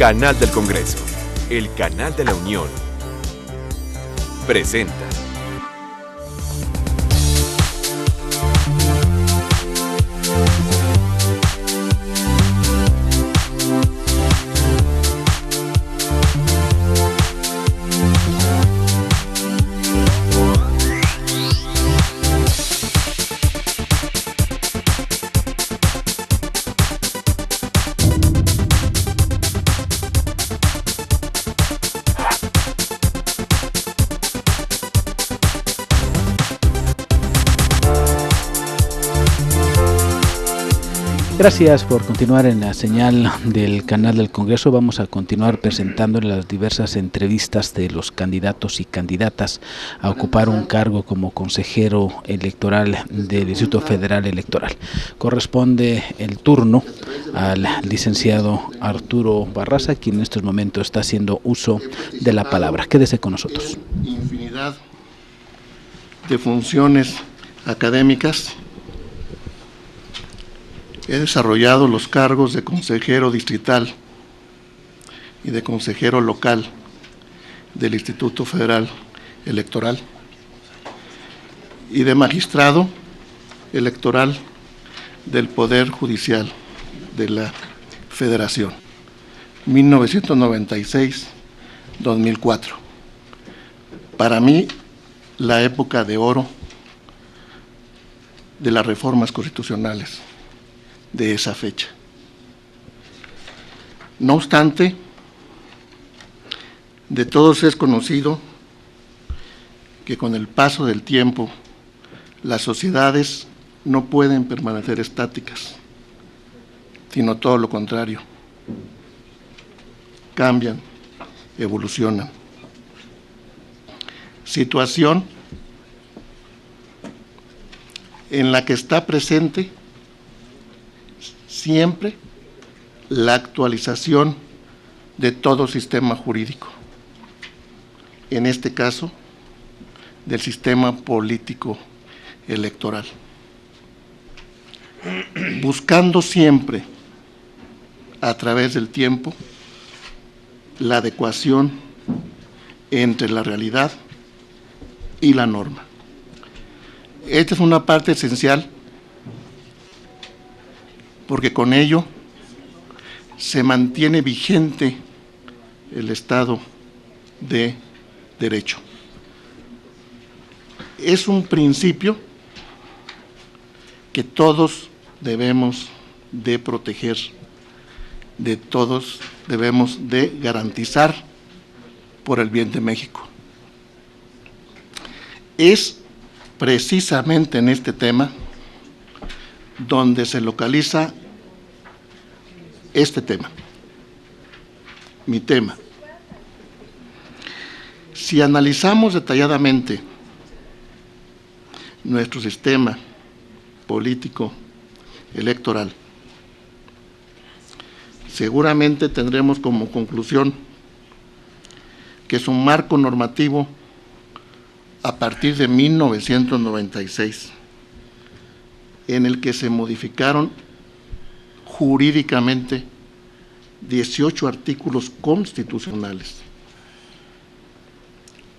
Canal del Congreso, el canal de la Unión, presenta. Gracias por continuar en la señal del canal del Congreso. Vamos a continuar presentando las diversas entrevistas de los candidatos y candidatas a ocupar un cargo como consejero electoral del Instituto Federal Electoral. Corresponde el turno al licenciado Arturo Barraza, quien en estos momentos está haciendo uso de la palabra. Quédese con nosotros. Infinidad de funciones académicas. He desarrollado los cargos de consejero distrital y de consejero local del Instituto Federal Electoral y de magistrado electoral del Poder Judicial de la Federación, 1996-2004. Para mí, la época de oro de las reformas constitucionales de esa fecha. No obstante, de todos es conocido que con el paso del tiempo las sociedades no pueden permanecer estáticas, sino todo lo contrario, cambian, evolucionan. Situación en la que está presente siempre la actualización de todo sistema jurídico, en este caso del sistema político electoral, buscando siempre a través del tiempo la adecuación entre la realidad y la norma. Esta es una parte esencial porque con ello se mantiene vigente el Estado de Derecho. Es un principio que todos debemos de proteger, de todos debemos de garantizar por el bien de México. Es precisamente en este tema donde se localiza este tema, mi tema. Si analizamos detalladamente nuestro sistema político electoral, seguramente tendremos como conclusión que es un marco normativo a partir de 1996, en el que se modificaron jurídicamente 18 artículos constitucionales.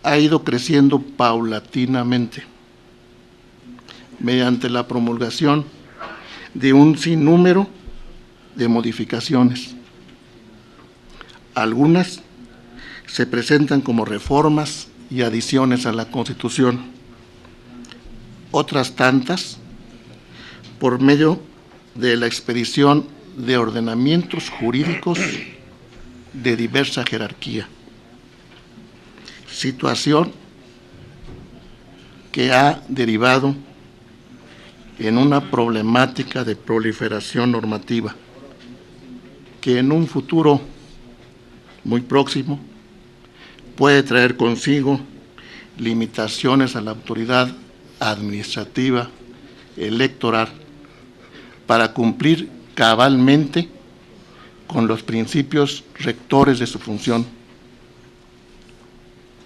Ha ido creciendo paulatinamente mediante la promulgación de un sinnúmero de modificaciones. Algunas se presentan como reformas y adiciones a la Constitución, otras tantas por medio de la expedición de ordenamientos jurídicos de diversa jerarquía, situación que ha derivado en una problemática de proliferación normativa que en un futuro muy próximo puede traer consigo limitaciones a la autoridad administrativa electoral para cumplir cabalmente con los principios rectores de su función.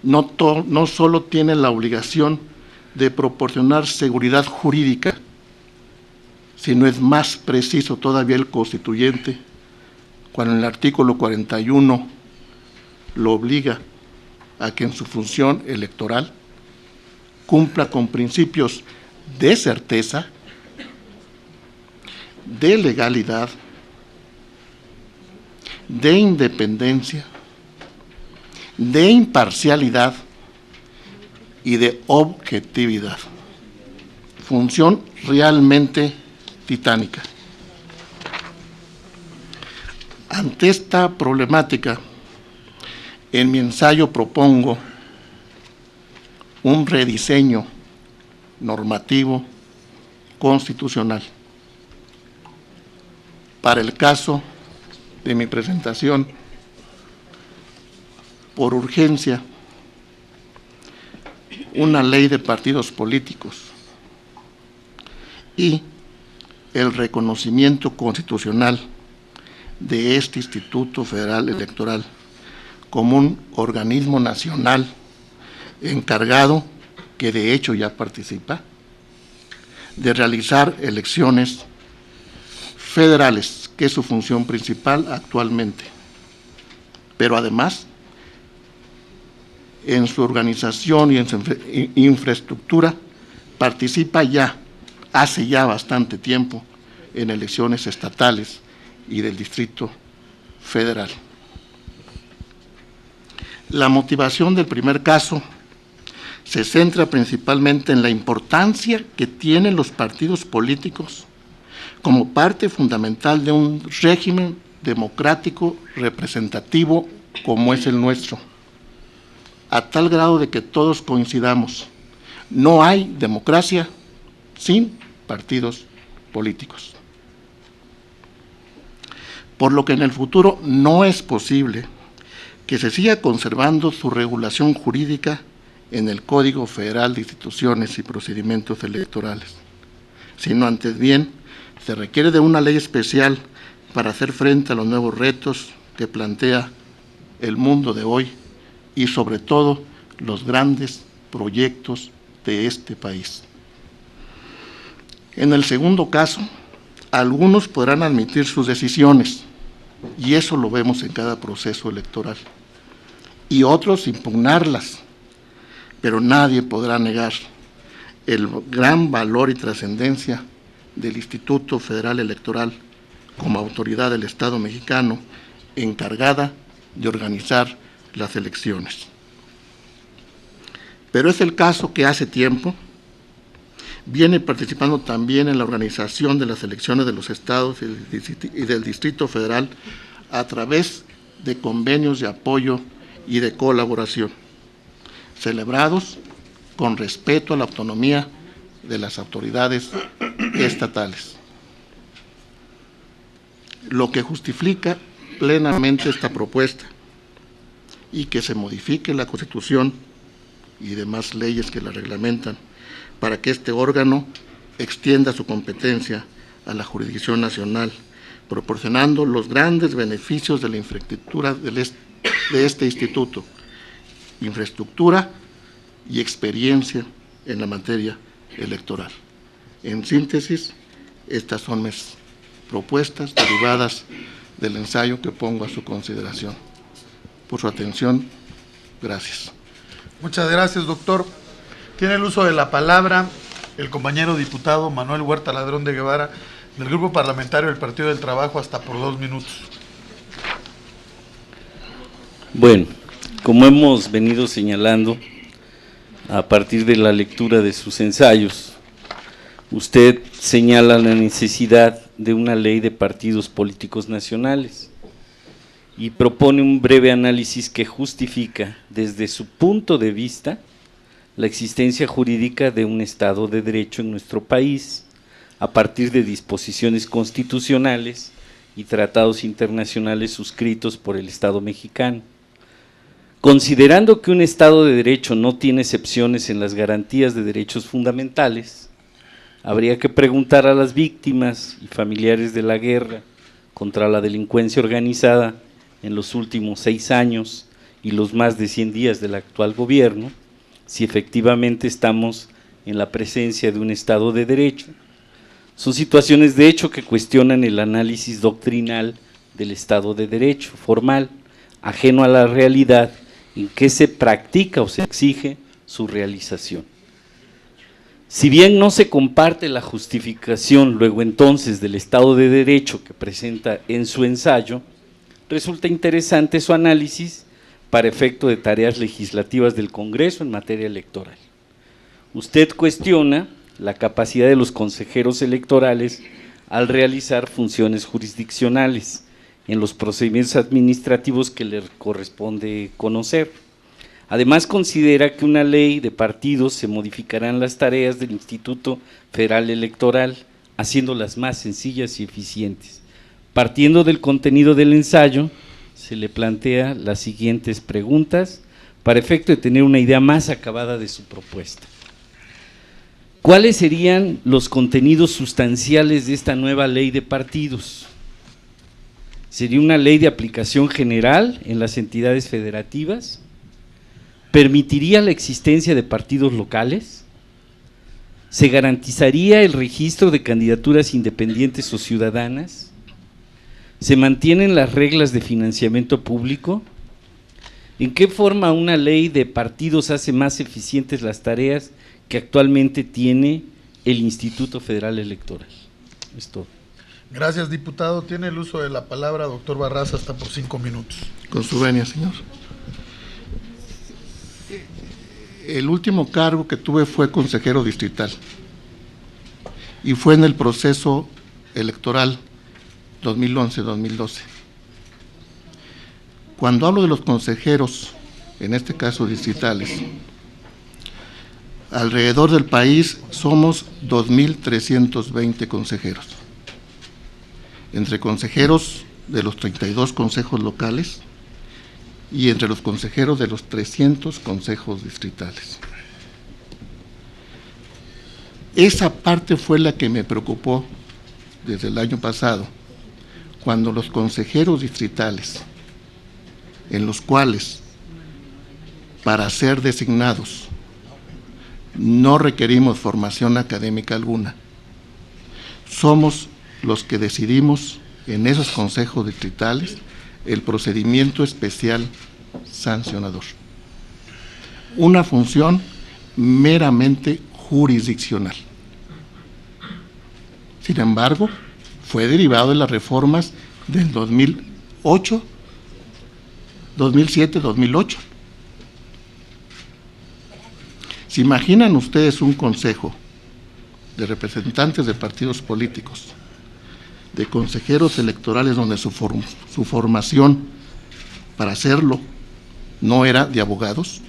No solo tiene la obligación de proporcionar seguridad jurídica, sino es más preciso todavía el constituyente cuando el artículo 41 lo obliga a que en su función electoral cumpla con principios de certeza, de legalidad, de independencia, de imparcialidad y de objetividad. Función realmente titánica. Ante esta problemática, en mi ensayo propongo un rediseño normativo constitucional. Para el caso de mi presentación, por urgencia, una ley de partidos políticos y el reconocimiento constitucional de este Instituto Federal Electoral como un organismo nacional encargado, que de hecho ya participa, de realizar elecciones federales, que es su función principal actualmente, pero además en su organización y en su infraestructura participa ya, hace ya bastante tiempo, en elecciones estatales y del Distrito Federal. La motivación del primer caso se centra principalmente en la importancia que tienen los partidos políticos como parte fundamental de un régimen democrático representativo como es el nuestro, a tal grado de que todos coincidamos: no hay democracia sin partidos políticos. Por lo que en el futuro no es posible que se siga conservando su regulación jurídica en el Código Federal de Instituciones y Procedimientos Electorales, sino antes bien se requiere de una ley especial para hacer frente a los nuevos retos que plantea el mundo de hoy y sobre todo los grandes proyectos de este país. En el segundo caso, algunos podrán admitir sus decisiones, y eso lo vemos en cada proceso electoral, y otros impugnarlas, pero nadie podrá negar el gran valor y trascendencia del Instituto Federal Electoral como autoridad del Estado mexicano encargada de organizar las elecciones. Pero es el caso que hace tiempo viene participando también en la organización de las elecciones de los estados y del Distrito Federal a través de convenios de apoyo y de colaboración, celebrados con respeto a la autonomía de las autoridades estatales. Lo que justifica plenamente esta propuesta y que se modifique la Constitución y demás leyes que la reglamentan para que este órgano extienda su competencia a la jurisdicción nacional, proporcionando los grandes beneficios de la infraestructura de este instituto, infraestructura y experiencia en la materia electoral. En síntesis, estas son mis propuestas derivadas del ensayo que pongo a su consideración. Por su atención, gracias. Muchas gracias, doctor. Tiene el uso de la palabra el compañero diputado Manuel Huerta Ladrón de Guevara, del Grupo Parlamentario del Partido del Trabajo, hasta por 2 minutos. Bueno, como hemos venido señalando a partir de la lectura de sus ensayos, usted señala la necesidad de una ley de partidos políticos nacionales y propone un breve análisis que justifica desde su punto de vista la existencia jurídica de un Estado de Derecho en nuestro país a partir de disposiciones constitucionales y tratados internacionales suscritos por el Estado mexicano. Considerando que un Estado de Derecho no tiene excepciones en las garantías de derechos fundamentales, habría que preguntar a las víctimas y familiares de la guerra contra la delincuencia organizada en los últimos 6 años y los más de 100 días del actual gobierno, si efectivamente estamos en la presencia de un Estado de Derecho. Son situaciones de hecho que cuestionan el análisis doctrinal del Estado de Derecho formal, ajeno a la realidad en que se practica o se exige su realización. Si bien no se comparte la justificación luego entonces del Estado de Derecho que presenta en su ensayo, resulta interesante su análisis para efecto de tareas legislativas del Congreso en materia electoral. Usted cuestiona la capacidad de los consejeros electorales al realizar funciones jurisdiccionales en los procedimientos administrativos que le corresponde conocer. Además, considera que una ley de partidos se modificarán las tareas del Instituto Federal Electoral, haciéndolas más sencillas y eficientes. Partiendo del contenido del ensayo, se le plantea las siguientes preguntas para efecto de tener una idea más acabada de su propuesta. ¿Cuáles serían los contenidos sustanciales de esta nueva ley de partidos? ¿Sería una ley de aplicación general en las entidades federativas? ¿Permitiría la existencia de partidos locales? ¿Se garantizaría el registro de candidaturas independientes o ciudadanas? ¿Se mantienen las reglas de financiamiento público? ¿En qué forma una ley de partidos hace más eficientes las tareas que actualmente tiene el Instituto Federal Electoral? Es todo. Gracias, diputado. Tiene el uso de la palabra doctor Barraza hasta por 5 minutos. Con su venia, señor. El último cargo que tuve fue consejero distrital y fue en el proceso electoral 2011-2012. Cuando hablo de los consejeros, en este caso distritales, alrededor del país somos 2.320 consejeros, entre consejeros de los 32 consejos locales y entre los consejeros de los 300 consejos distritales. Esa parte fue la que me preocupó desde el año pasado, cuando los consejeros distritales, en los cuales para ser designados no requerimos formación académica alguna, somos los que decidimos en esos consejos distritales el procedimiento especial sancionador. Una función meramente jurisdiccional. Sin embargo, fue derivado de las reformas del 2008, 2007, 2008. ¿Se imaginan ustedes un consejo de representantes de partidos políticos, de consejeros electorales donde su formación para hacerlo no era de abogados?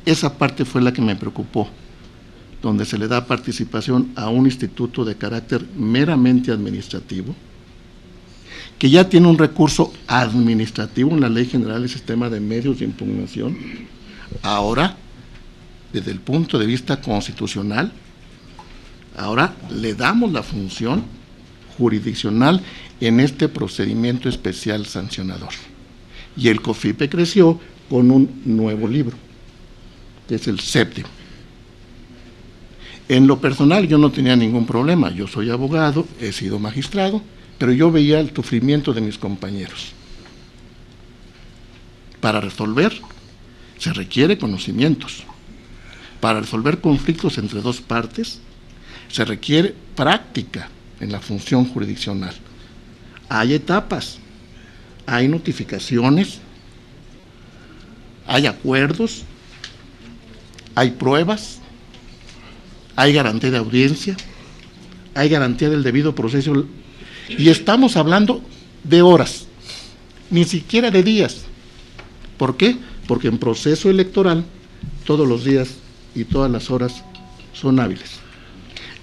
Esa parte fue la que me preocupó, donde se le da participación a un instituto de carácter meramente administrativo, que ya tiene un recurso administrativo en la Ley General del Sistema de Medios de Impugnación. Ahora, desde el punto de vista constitucional, ahora le damos la función jurisdiccional en este procedimiento especial sancionador. Y el COFIPE creció con un nuevo libro, que es el 7º. En lo personal yo no tenía ningún problema, yo soy abogado, he sido magistrado, pero yo veía el sufrimiento de mis compañeros. Para resolver se requiere conocimientos. Para resolver conflictos entre dos partes se requiere práctica en la función jurisdiccional. Hay etapas, hay notificaciones, hay acuerdos, hay pruebas, hay garantía de audiencia, hay garantía del debido proceso, y estamos hablando de horas, ni siquiera de días. ¿Por qué? Porque en proceso electoral todos los días y todas las horas son hábiles.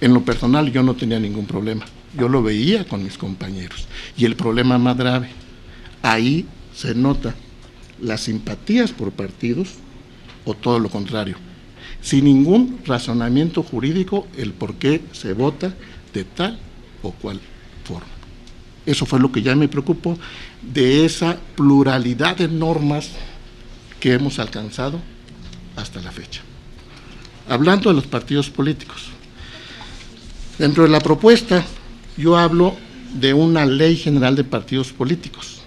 En lo personal yo no tenía ningún problema, yo lo veía con mis compañeros. Y el problema más grave, ahí se nota las simpatías por partidos o todo lo contrario, sin ningún razonamiento jurídico el por qué se vota de tal o cual forma. Eso fue lo que ya me preocupó de esa pluralidad de normas que hemos alcanzado hasta la fecha. Hablando de los partidos políticos, dentro de la propuesta yo hablo de una ley general de partidos políticos.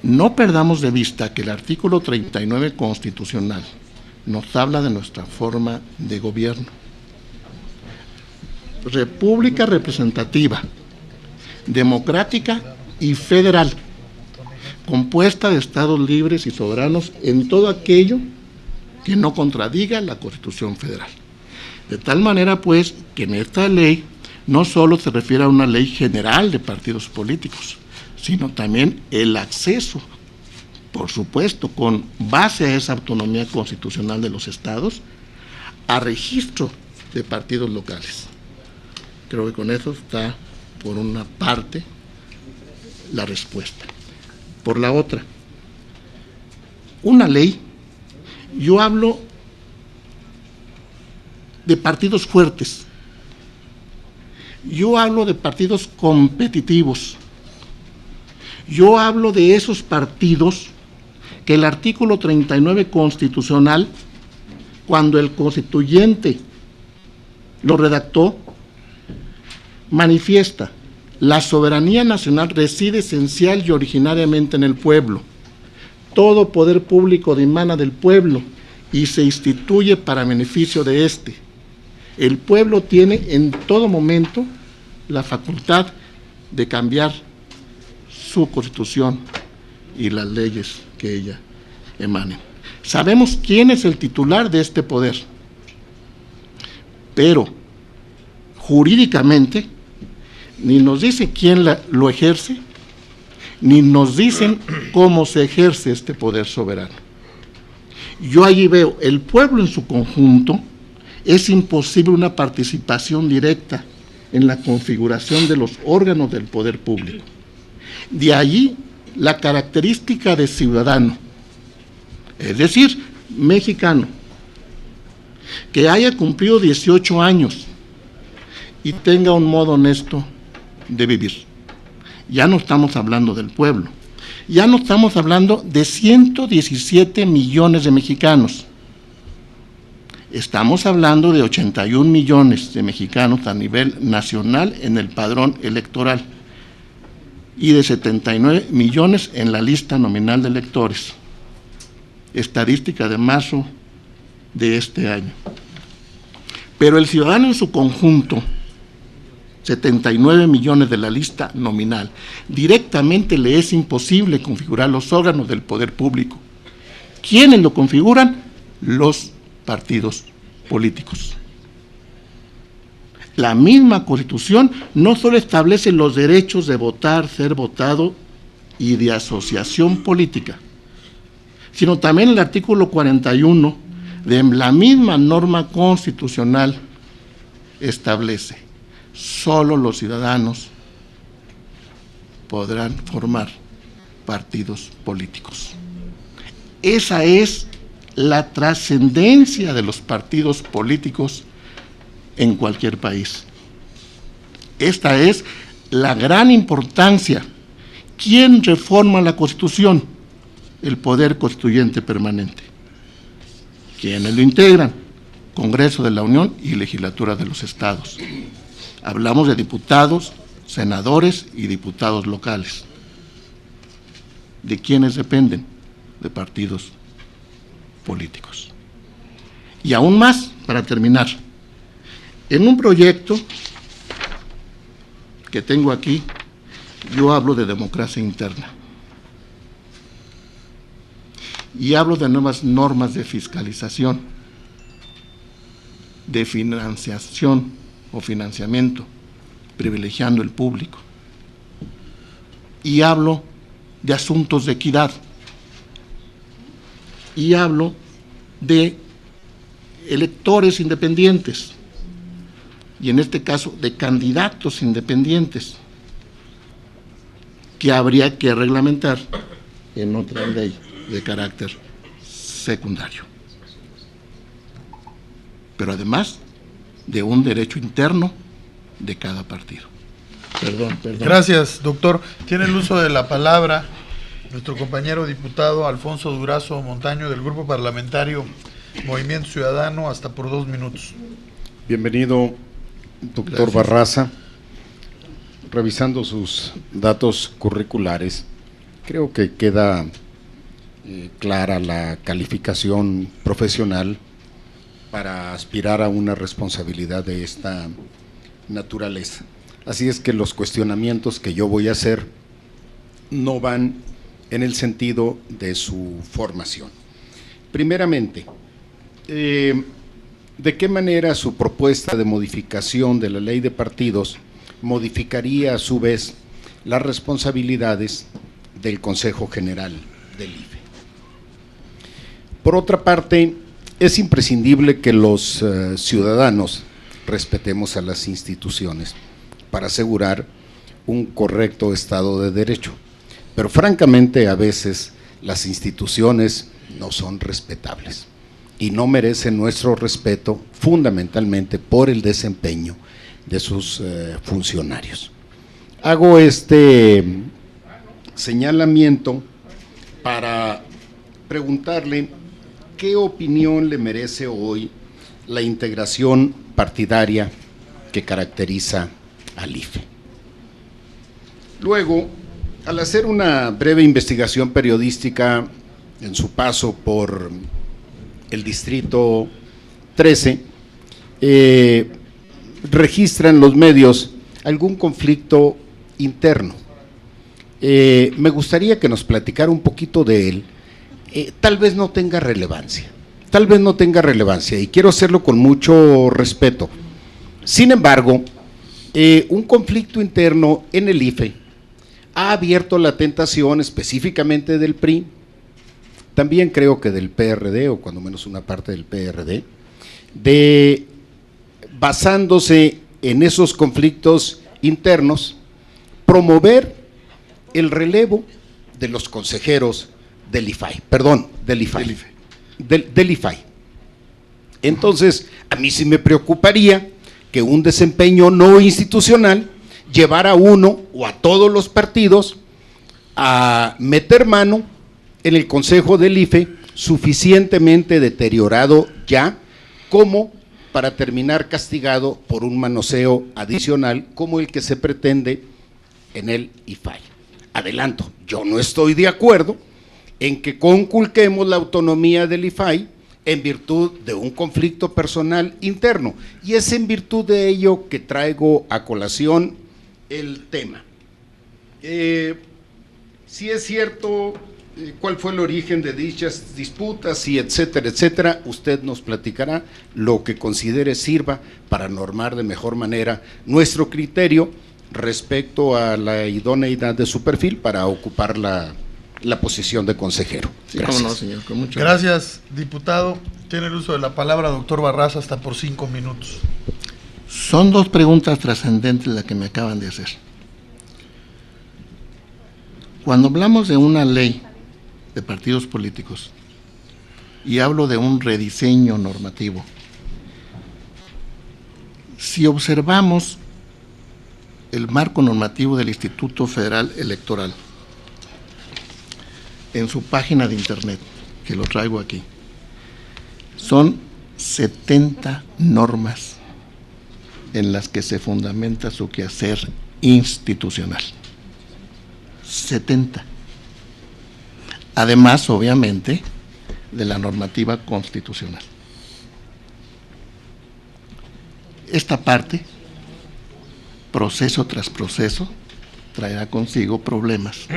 No perdamos de vista que el artículo 39 constitucional nos habla de nuestra forma de gobierno. República representativa, democrática y federal, compuesta de estados libres y soberanos en todo aquello que no contradiga la Constitución Federal. De tal manera, pues, que en esta ley no solo se refiere a una ley general de partidos políticos, sino también el acceso, por supuesto, con base a esa autonomía constitucional de los estados, a registro de partidos locales. Creo que con eso está, por una parte, la respuesta. Por la otra, una ley, yo hablo de partidos fuertes, yo hablo de partidos competitivos, yo hablo de esos partidos que el artículo 39 constitucional, cuando el constituyente lo redactó, manifiesta: la soberanía nacional reside esencial y originariamente en el pueblo. Todo poder público dimana del pueblo y se instituye para beneficio de éste. El pueblo tiene en todo momento la facultad de cambiar su constitución y las leyes que ella emanen. Sabemos quién es el titular de este poder, pero jurídicamente ni nos dice quién lo ejerce, ni nos dicen cómo se ejerce este poder soberano. Yo allí veo el pueblo en su conjunto. Es imposible una participación directa en la configuración de los órganos del poder público. De allí la característica de ciudadano, es decir, mexicano, que haya cumplido 18 años y tenga un modo honesto de vivir. Ya no estamos hablando del pueblo, ya no estamos hablando de 117 millones de mexicanos. Estamos hablando de 81 millones de mexicanos a nivel nacional en el padrón electoral y de 79 millones en la lista nominal de electores. Estadística de marzo de este año. Pero el ciudadano en su conjunto, 79 millones de la lista nominal, directamente le es imposible configurar los órganos del poder público. ¿Quiénes lo configuran? Los partidos políticos. La misma Constitución no solo establece los derechos de votar, ser votado y de asociación política, sino también el artículo 41 de la misma norma constitucional establece: solo los ciudadanos podrán formar partidos políticos. Esa es la trascendencia de los partidos políticos en cualquier país. Esta es la gran importancia. ¿Quién reforma la Constitución? El poder constituyente permanente. ¿Quiénes lo integran? Congreso de la Unión y legislatura de los estados. Hablamos de diputados, senadores y diputados locales. ¿De quiénes dependen? De partidos políticos. Y aún más, para terminar, en un proyecto que tengo aquí, yo hablo de democracia interna y hablo de nuevas normas de fiscalización, de financiación o financiamiento, privilegiando el público, y hablo de asuntos de equidad, y hablo de electores independientes, y en este caso de candidatos independientes, que habría que reglamentar en otra ley de carácter secundario. Pero además de un derecho interno de cada partido. Perdón. Gracias, doctor. Tiene el uso de la palabra nuestro compañero diputado Alfonso Durazo Montaño, del Grupo Parlamentario Movimiento Ciudadano, hasta por 2 minutos. Bienvenido, doctor Gracias. Barraza. revisando sus datos curriculares, creo que queda clara la calificación profesional para aspirar a una responsabilidad de esta naturaleza. Así es que los cuestionamientos que yo voy a hacer no van en el sentido de su formación. Primeramente, ¿de qué manera su propuesta de modificación de la ley de partidos modificaría a su vez las responsabilidades del Consejo General del IFE? Por otra parte, es imprescindible que los ciudadanos respetemos a las instituciones para asegurar un correcto Estado de Derecho, pero francamente a veces las instituciones no son respetables y no merecen nuestro respeto fundamentalmente por el desempeño de sus funcionarios. Hago este señalamiento para preguntarle qué opinión le merece hoy la integración partidaria que caracteriza al IFE. Luego, al hacer una breve investigación periodística en su paso por el Distrito 13, registran los medios algún conflicto interno. Me gustaría que nos platicara un poquito de él. Tal vez no tenga relevancia, y quiero hacerlo con mucho respeto. Sin embargo, un conflicto interno en el IFE ha abierto la tentación específicamente del PRI, también creo que del PRD, o cuando menos una parte del PRD, de, basándose en esos conflictos internos, promover el relevo de los consejeros del IFAI, del IFAI. Entonces, a mí sí me preocuparía que un desempeño no institucional llevara a uno o a todos los partidos a meter mano en el Consejo del IFE suficientemente deteriorado ya como para terminar castigado por un manoseo adicional como el que se pretende en el IFAI. Adelanto, yo no estoy de acuerdo en que conculquemos la autonomía del IFAI en virtud de un conflicto personal interno, y es en virtud de ello que traigo a colación el tema. Si es cierto cuál fue el origen de dichas disputas y etcétera, etcétera, usted nos platicará lo que considere sirva para normar de mejor manera nuestro criterio respecto a la idoneidad de su perfil para ocupar la posición de consejero. Sí, gracias. cómo no, señor, con mucho Gracias, diputado. Tiene el uso de la palabra doctor Barraza hasta por 5 minutos. Son dos preguntas trascendentes las que me acaban de hacer. Cuando hablamos de una ley de partidos políticos y hablo de un rediseño normativo, si observamos el marco normativo del Instituto Federal Electoral en su página de internet, que lo traigo aquí, son 70 normas en las que se fundamenta su quehacer institucional. 70. Además, obviamente, de la normativa constitucional. Esta parte, proceso tras proceso, traerá consigo problemas,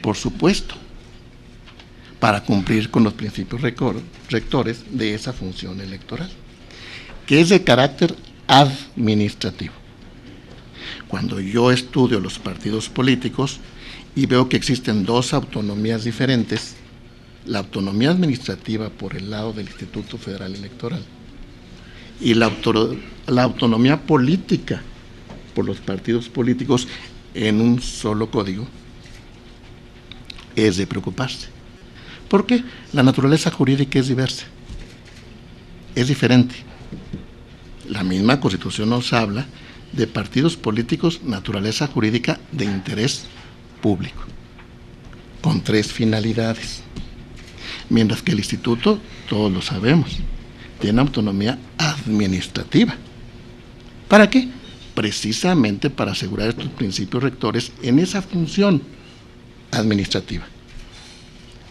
por supuesto, para cumplir con los principios rectores de esa función electoral, que es de carácter administrativo. Cuando yo estudio los partidos políticos y veo que existen dos autonomías diferentes, la autonomía administrativa por el lado del Instituto Federal Electoral y la autonomía política por los partidos políticos en un solo código, es de preocuparse. ¿Por qué? La naturaleza jurídica es diversa, es diferente. La misma Constitución nos habla de partidos políticos, naturaleza jurídica de interés público, con 3 finalidades. Mientras que el instituto, todos lo sabemos, tiene autonomía administrativa. ¿Para qué? precisamente para asegurar estos principios rectores en esa función administrativa.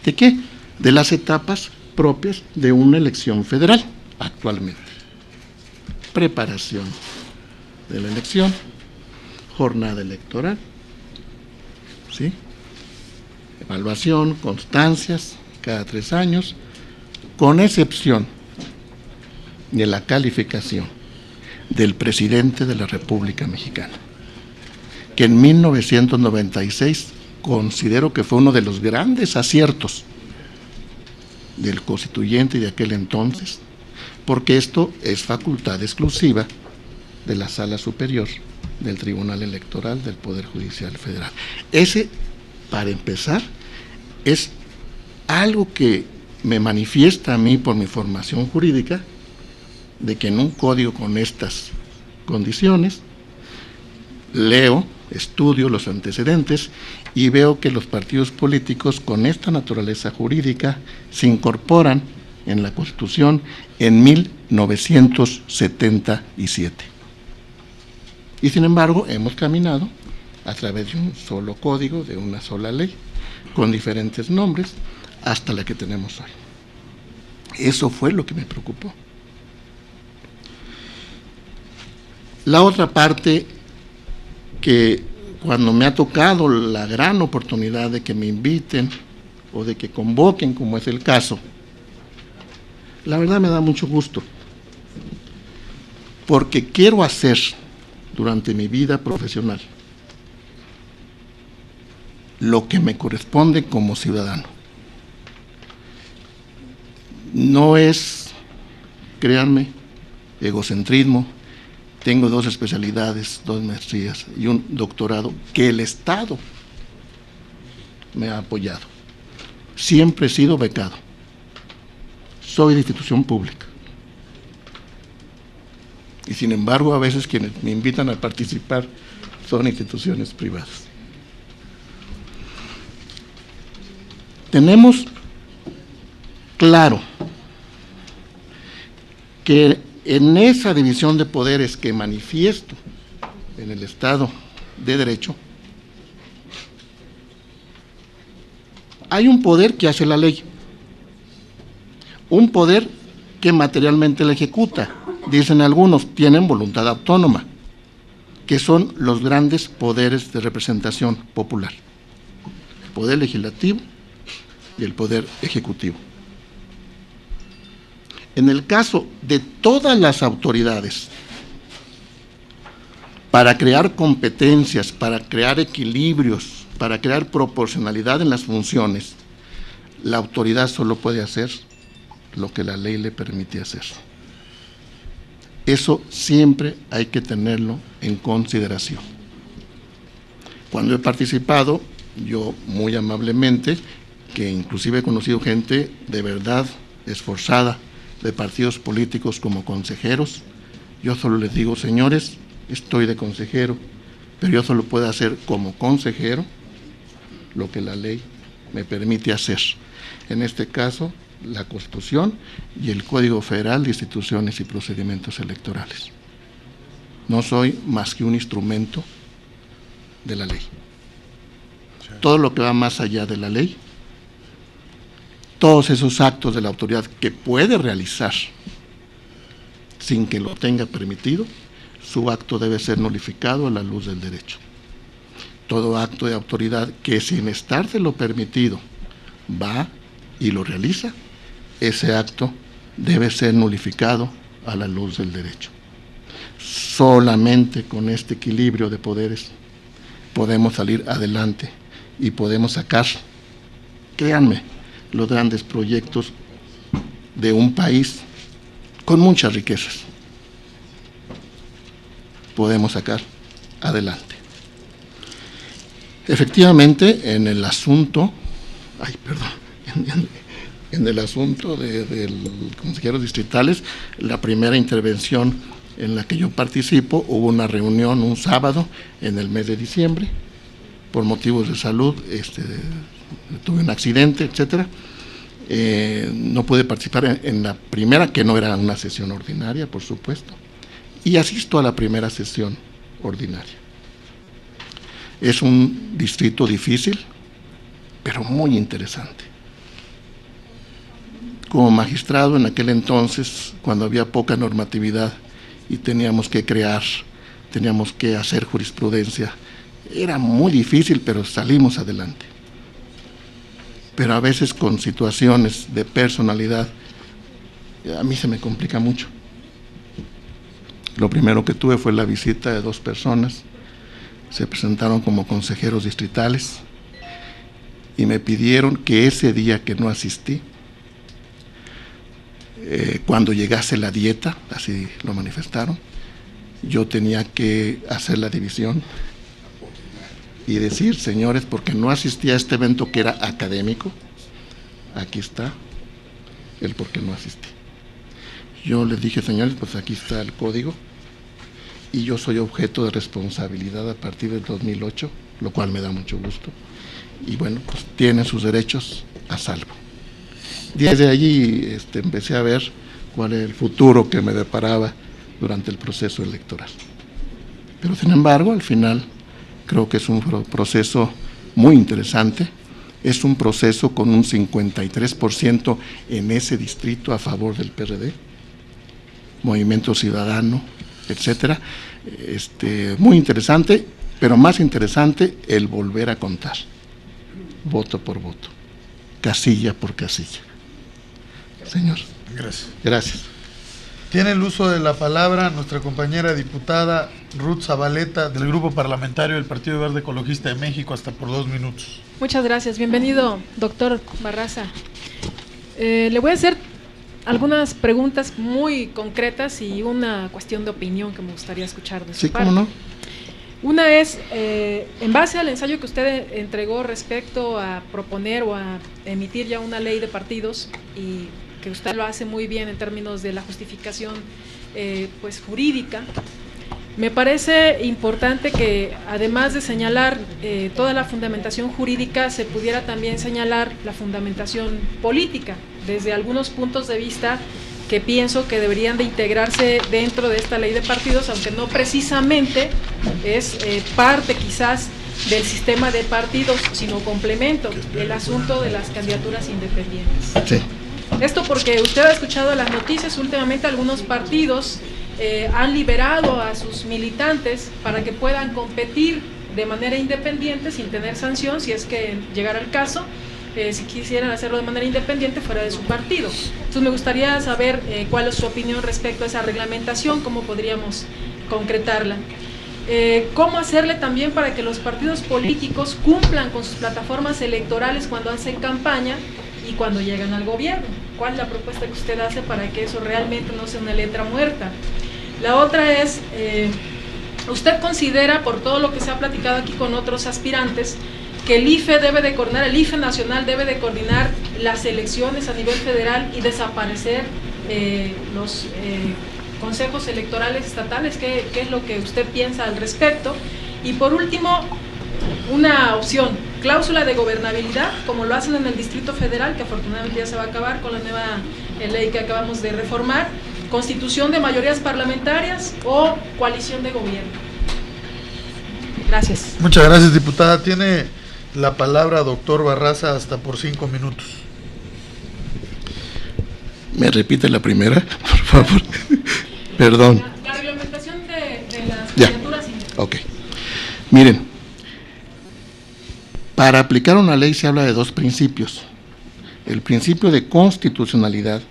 ¿De qué? De las etapas propias de una elección federal actualmente. Preparación de la elección, jornada electoral, ¿sí? Evaluación, constancias, cada 3 años, con excepción de la calificación del presidente de la República Mexicana, que en 1996 considero que fue uno de los grandes aciertos del constituyente de aquel entonces, porque esto es facultad exclusiva de la Sala Superior del Tribunal Electoral del Poder Judicial Federal. Ese, para empezar, es algo que me manifiesta a mí por mi formación jurídica, de que en un código con estas condiciones, leo, estudio los antecedentes y veo que los partidos políticos con esta naturaleza jurídica se incorporan en la Constitución en 1977. Y sin embargo, hemos caminado a través de un solo código, de una sola ley, con diferentes nombres, hasta la que tenemos hoy. Eso fue lo que me preocupó. La otra parte, que cuando me ha tocado la gran oportunidad de que me inviten o de que convoquen, como es el caso, la verdad me da mucho gusto, porque quiero hacer durante mi vida profesional lo que me corresponde como ciudadano. No es, créanme, egocentrismo. Tengo 2 especialidades, 2 maestrías y un doctorado que el Estado me ha apoyado. Siempre he sido becado. Soy de institución pública. Y sin embargo, a veces quienes me invitan a participar son instituciones privadas. Tenemos claro que en esa división de poderes que manifiesto en el Estado de Derecho, hay un poder que hace la ley, un poder que materialmente la ejecuta. Dicen algunos, tienen voluntad autónoma, que son los grandes poderes de representación popular, el poder legislativo y el poder ejecutivo. En el caso de todas las autoridades, para crear competencias, para crear equilibrios, para crear proporcionalidad en las funciones, la autoridad solo puede hacer lo que la ley le permite hacer. Eso siempre hay que tenerlo en consideración. Cuando he participado, yo muy amablemente, que inclusive he conocido gente de verdad esforzada, de partidos políticos como consejeros, yo solo les digo, señores, estoy de consejero, pero yo solo puedo hacer como consejero lo que la ley me permite hacer. En este caso, la Constitución y el Código Federal de Instituciones y Procedimientos Electorales. No soy más que un instrumento de la ley. Todo lo que va más allá de la ley, todos esos actos de la autoridad que puede realizar sin que lo tenga permitido, su acto debe ser nulificado a la luz del derecho. Todo acto de autoridad que sin estárselo permitido va y lo realiza, ese acto debe ser nulificado a la luz del derecho. Solamente con este equilibrio de poderes podemos salir adelante y podemos sacar, créanme, los grandes proyectos de un país con muchas riquezas. Podemos sacar adelante. Efectivamente, en el asunto, en el asunto de consejeros distritales, la primera intervención en la que yo participo, hubo una reunión un sábado en el mes de diciembre, por motivos de salud, tuve un accidente, etcétera. No pude participar en la primera, que no era una sesión ordinaria, por supuesto, y asisto a la primera sesión ordinaria. Es un distrito difícil, pero muy interesante. Como magistrado en aquel entonces, cuando había poca normatividad y teníamos que hacer jurisprudencia, era muy difícil, pero salimos adelante. Pero a veces con situaciones de personalidad, a mí se me complica mucho. Lo primero que tuve fue la visita de 2 personas, se presentaron como consejeros distritales y me pidieron que ese día que no asistí, cuando llegase la dieta, así lo manifestaron, yo tenía que hacer la división y decir, señores, porque no asistí a este evento que era académico, aquí está el por qué no asistí. Yo les dije, señores, pues aquí está el código y yo soy objeto de responsabilidad a partir del 2008, lo cual me da mucho gusto. Y bueno, pues tienen sus derechos a salvo. Desde allí empecé a ver cuál era el futuro que me deparaba durante el proceso electoral. Pero sin embargo, al final, creo que es un proceso muy interesante. Es un proceso con un 53% en ese distrito a favor del PRD, Movimiento Ciudadano, etcétera. Muy interesante, pero más interesante el volver a contar, voto por voto, casilla por casilla. Señor. Gracias. Gracias. Tiene el uso de la palabra nuestra compañera diputada Ruth Zabaleta, del Grupo Parlamentario del Partido Verde Ecologista de México, hasta por 2 minutos. Muchas gracias. Bienvenido, doctor Barraza. Le voy a hacer algunas preguntas muy concretas y una cuestión de opinión que me gustaría escuchar de su parte. Sí, ¿cómo no? Una es, en base al ensayo que usted entregó respecto a proponer o a emitir ya una ley de partidos, y que usted lo hace muy bien en términos de la justificación pues jurídica, me parece importante que, además de señalar toda la fundamentación jurídica, se pudiera también señalar la fundamentación política, desde algunos puntos de vista que pienso que deberían de integrarse dentro de esta ley de partidos, aunque no precisamente es parte quizás del sistema de partidos, sino complemento, el asunto de las candidaturas independientes. Sí. Esto porque usted ha escuchado las noticias, últimamente algunos partidos han liberado a sus militantes para que puedan competir de manera independiente sin tener sanción, si es que llegara el caso, si quisieran hacerlo de manera independiente fuera de su partido. Entonces me gustaría saber cuál es su opinión respecto a esa reglamentación, cómo podríamos concretarla. ¿Cómo hacerle también para que los partidos políticos cumplan con sus plataformas electorales cuando hacen campaña y cuando llegan al gobierno? ¿Cuál es la propuesta que usted hace para que eso realmente no sea una letra muerta? La otra es, ¿usted considera, por todo lo que se ha platicado aquí con otros aspirantes, que el IFE debe de coordinar, el IFE nacional debe de coordinar las elecciones a nivel federal y desaparecer los consejos electorales estatales? ¿Qué es lo que usted piensa al respecto? Y por último, una opción, cláusula de gobernabilidad, como lo hacen en el Distrito Federal, que afortunadamente ya se va a acabar con la nueva ley que acabamos de reformar, constitución de mayorías parlamentarias o coalición de gobierno. Gracias. Muchas gracias, diputada. Tiene la palabra doctor Barraza hasta por 5 minutos. ¿Me repite la primera, por favor? Perdón. La reglamentación de las Ya. candidaturas. Ok. Miren, para aplicar una ley se habla de 2 principios. El principio de constitucionalidad,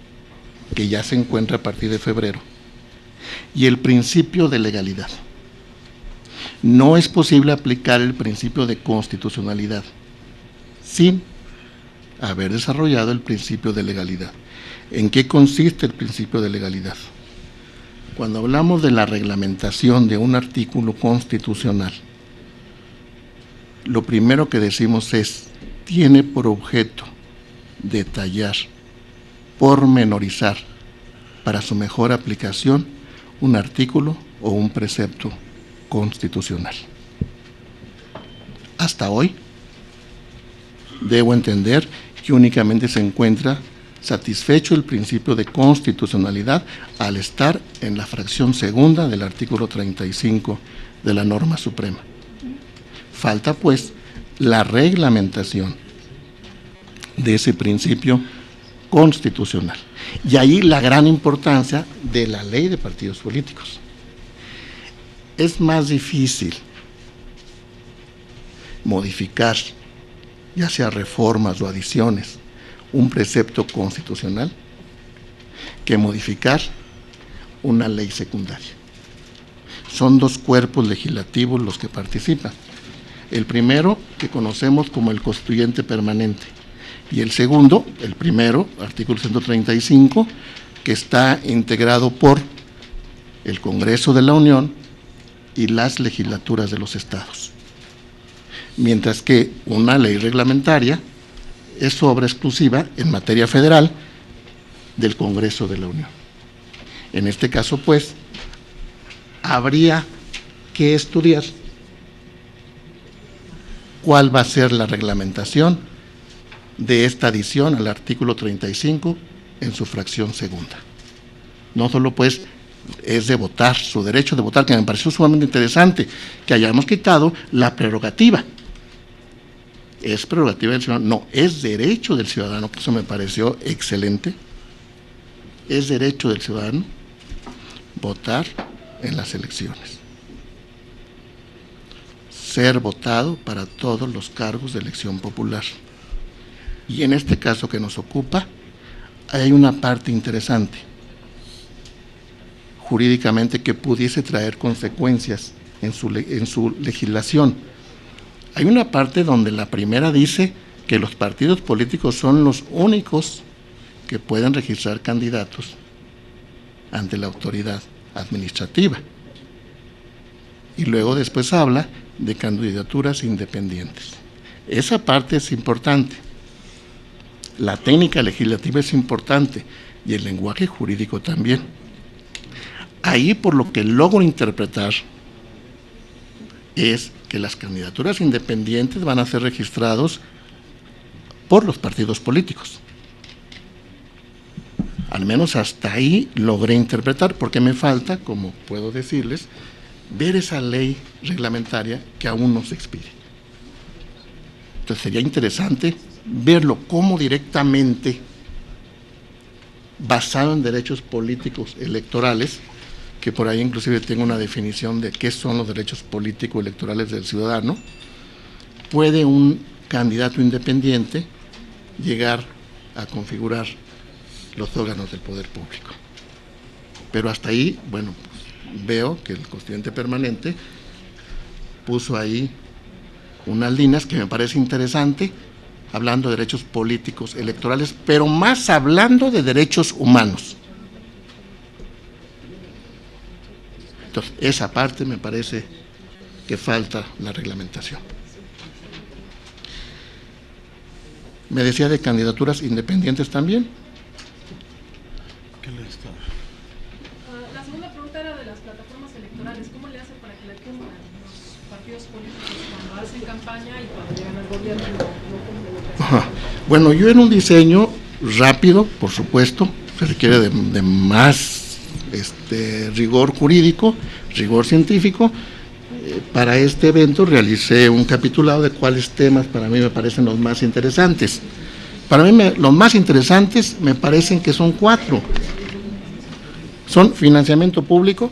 que ya se encuentra a partir de febrero, y el principio de legalidad. No es posible aplicar el principio de constitucionalidad sin haber desarrollado el principio de legalidad. ¿En qué consiste el principio de legalidad? Cuando hablamos de la reglamentación de un artículo constitucional, lo primero que decimos es, tiene por objeto detallar, pormenorizar, para su mejor aplicación, un artículo o un precepto constitucional. Hasta hoy, debo entender que únicamente se encuentra satisfecho el principio de constitucionalidad al estar en la fracción segunda del artículo 35 de la norma suprema. Falta, pues, la reglamentación de ese principio constitucional. Y ahí la gran importancia de la ley de partidos políticos. Es más difícil modificar, ya sea reformas o adiciones, un precepto constitucional que modificar una ley secundaria. Son dos cuerpos legislativos los que participan. El primero, que conocemos como el constituyente permanente, y el segundo, el primero, artículo 135, que está integrado por el Congreso de la Unión y las legislaturas de los estados. Mientras que una ley reglamentaria es obra exclusiva en materia federal del Congreso de la Unión. En este caso, pues, habría que estudiar cuál va a ser la reglamentación de esta adición al artículo 35 en su fracción segunda. No solo, pues, es de votar, su derecho de votar, que me pareció sumamente interesante, que hayamos quitado la prerrogativa. ¿Es prerrogativa del ciudadano? No, es derecho del ciudadano, que eso me pareció excelente. Es derecho del ciudadano votar en las elecciones. Ser votado para todos los cargos de elección popular. Y en este caso que nos ocupa, hay una parte interesante, jurídicamente, que pudiese traer consecuencias en su legislación. Hay una parte donde la primera dice que los partidos políticos son los únicos que pueden registrar candidatos ante la autoridad administrativa. Y luego después habla de candidaturas independientes. Esa parte es importante. La técnica legislativa es importante y el lenguaje jurídico también. Ahí, por lo que logro interpretar, es que las candidaturas independientes van a ser registrados por los partidos políticos. Al menos hasta ahí logré interpretar, porque me falta, como puedo decirles, ver esa ley reglamentaria que aún no se expide. Entonces sería interesante verlo como directamente, basado en derechos políticos electorales, que por ahí inclusive tengo una definición de qué son los derechos políticos electorales del ciudadano, puede un candidato independiente llegar a configurar los órganos del poder público. Pero hasta ahí, bueno, pues, veo que el constituyente permanente puso ahí unas líneas que me parece interesante, hablando de derechos políticos electorales, pero más hablando de derechos humanos. Entonces, esa parte me parece que falta la reglamentación. Me decía de candidaturas independientes también. La segunda pregunta era de las plataformas electorales. ¿Cómo le hacen para que la cumplan los partidos políticos cuando hacen campaña y cuando llegan al gobierno? Bueno, yo en un diseño rápido, por supuesto, se requiere de más rigor jurídico, rigor científico. Para este evento realicé un capitulado de cuáles temas para mí me parecen los más interesantes. Para mí los más interesantes me parecen que son 4. Son financiamiento público,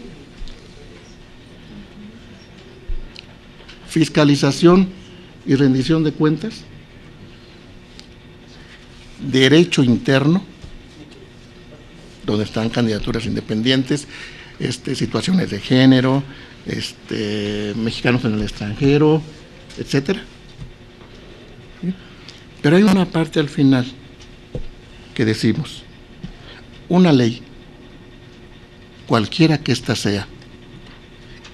fiscalización y rendición de cuentas, derecho interno, donde están candidaturas independientes, situaciones de género, mexicanos en el extranjero, etcétera. Pero hay una parte al final que decimos, una ley, cualquiera que ésta sea,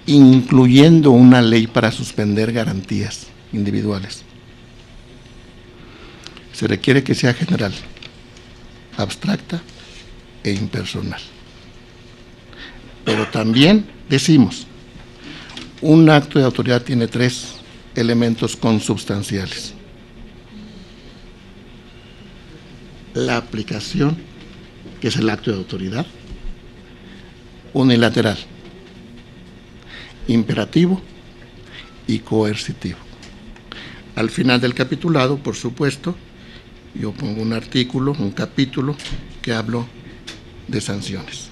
incluyendo una ley para suspender garantías individuales, se requiere que sea general, abstracta e impersonal. Pero también decimos, un acto de autoridad tiene 3 elementos consubstanciales: la aplicación, que es el acto de autoridad, unilateral, imperativo y coercitivo. Al final del capitulado, por supuesto, yo pongo un artículo, un capítulo que hablo de sanciones.